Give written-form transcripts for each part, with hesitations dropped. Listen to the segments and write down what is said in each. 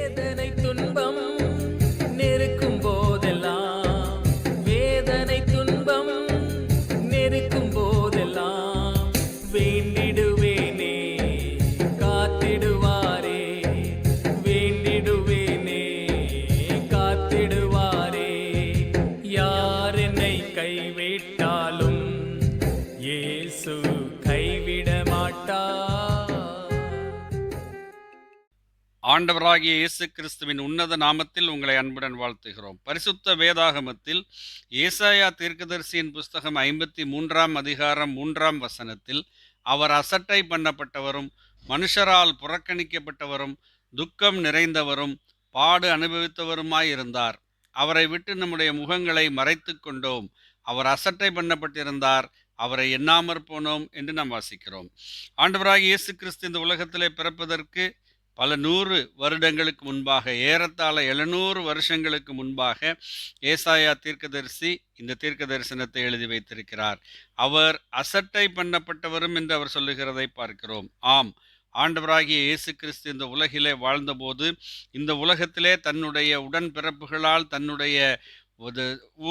வேதனை துன்பம் நெருக்கும் போதெல்லாம், வேதனை துன்பம் நெருக்கும் போதெல்லாம் வேண்டிடுவேனே காத்திடுவாரே, வேண்டிடுவேனே காத்திடுவாரே. யார் என்னை கைவிட்டாலும் இயேசு கைவிட மாட்டார். ஆண்டவராகிய இயேசு கிறிஸ்துவின் உன்னத நாமத்தில் உங்களை அன்புடன் வாழ்த்துகிறோம். பரிசுத்த வேதாகமத்தில் ஏசாயா தீர்க்கதரிசியின் புஸ்தகம் 53ஆம் அதிகாரம் 3ஆம் வசனத்தில், அவர் அசட்டை பண்ணப்பட்டவரும் மனுஷரால் புறக்கணிக்கப்பட்டவரும் துக்கம் நிறைந்தவரும் பாடு அனுபவித்தவருமாயிருந்தார். அவரை விட்டு நம்முடைய முகங்களை மறைத்து கொண்டோம். அவர் அசட்டை பண்ணப்பட்டிருந்தார், அவரை எண்ணாமற் போனோம் என்று நாம் வாசிக்கிறோம். ஆண்டவராகிய இயேசு கிறிஸ்து இந்த உலகத்திலே பிறப்பதற்கு பல 100 வருடங்களுக்கு முன்பாக, ஏறத்தாழ 700 வருஷங்களுக்கு முன்பாக ஏசாயா தீர்க்கதரிசி இந்த தீர்க்க தரிசனத்தை எழுதி வைத்திருக்கிறார். அவர் அசட்டை பண்ணப்பட்டவரும் என்று அவர் சொல்லுகிறதை பார்க்கிறோம். ஆம், ஆண்டவராகிய இயேசு கிறிஸ்து இந்த உலகிலே வாழ்ந்தபோது, இந்த உலகத்திலே தன்னுடைய உடன்பிறப்புகளால், தன்னுடைய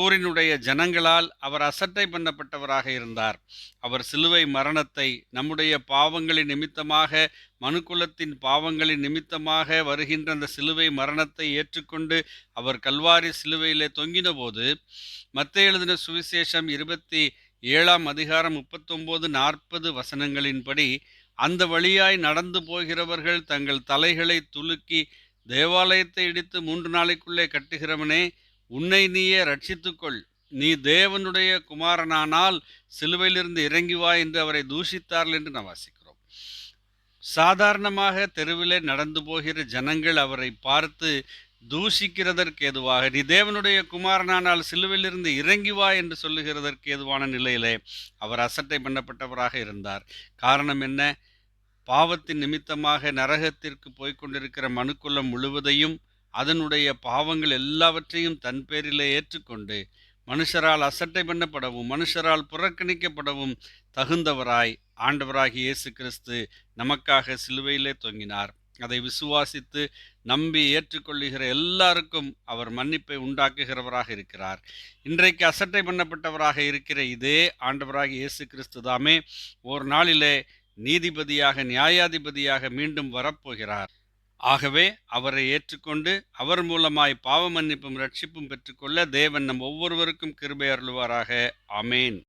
ஊரினுடைய ஜனங்களால் அவர் அசட்டை பண்ணப்பட்டவராக இருந்தார். அவர் சிலுவை மரணத்தை நம்முடைய பாவங்களின் நிமித்தமாக, மனுக்குலத்தின் பாவங்களின் நிமித்தமாக வருகின்ற அந்த சிலுவை மரணத்தை ஏற்றுக்கொண்டு அவர் கல்வாரி சிலுவையிலே தொங்கின போது, மத்தேயு எழுதின சுவிசேஷம் 27ஆம் அதிகாரம் 39-40 வசனங்களின்படி, அந்த வழியாய் நடந்து போகிறவர்கள் தங்கள் தலைகளை துலுக்கி, தேவாலயத்தை இடித்து 3 நாளைக்குள்ளே கட்டுகிறவனே, உன்னை நீயே ரட்சித்துக்கொள், நீ தேவனுடைய குமாரனானால் சிலுவையிலிருந்து இறங்கி வா என்று அவரை தூஷித்தார்கள் என்று நாம் வாசிக்கிறோம். சாதாரணமாக தெருவிலே நடந்து போகிற ஜனங்கள் அவரை பார்த்து தூஷிக்கிறதற்கு ஏதுவாக, நீ தேவனுடைய குமாரனானால் சிலுவையிலிருந்து இறங்கி வா என்று சொல்லுகிறதற்கு ஏதுவான நிலையிலே அவர் அசட்டை பண்ணப்பட்டவராக இருந்தார். காரணம் என்ன? பாவத்தின் நிமித்தமாக நரகத்திற்கு போய்கொண்டிருக்கிற மனுக்குலம் முழுவதையும், அதனுடைய பாவங்கள் எல்லாவற்றையும் தன் பேரிலே ஏற்றுக்கொண்டு, மனுஷரால் அசட்டை பண்ணப்படவும் மனுஷரால் புறக்கணிக்கப்படவும் தகுந்தவராய் ஆண்டவராகிய இயேசு கிறிஸ்து நமக்காக சிலுவையிலே தொங்கினார். அதை விசுவாசித்து நம்பி ஏற்றுக்கொள்ளுகிற எல்லாருக்கும் அவர் மன்னிப்பை உண்டாக்குகிறவராக இருக்கிறார். இன்றைக்கு அசட்டை பண்ணப்பட்டவராக இருக்கிற இதே ஆண்டவராகிய இயேசு கிறிஸ்து தாமே ஒரு நாளிலே நீதிபதியாக, நியாயாதிபதியாக மீண்டும் வரப்போகிறார். ஆகவே அவரை ஏற்றுக்கொண்டு அவர் மூலமாய் பாவ மன்னிப்பும் ரட்சிப்பும் பெற்றுக்கொள்ள தேவன் நம் ஒவ்வொருவருக்கும் கிருபை அருளுவாராக. ஆமேன்.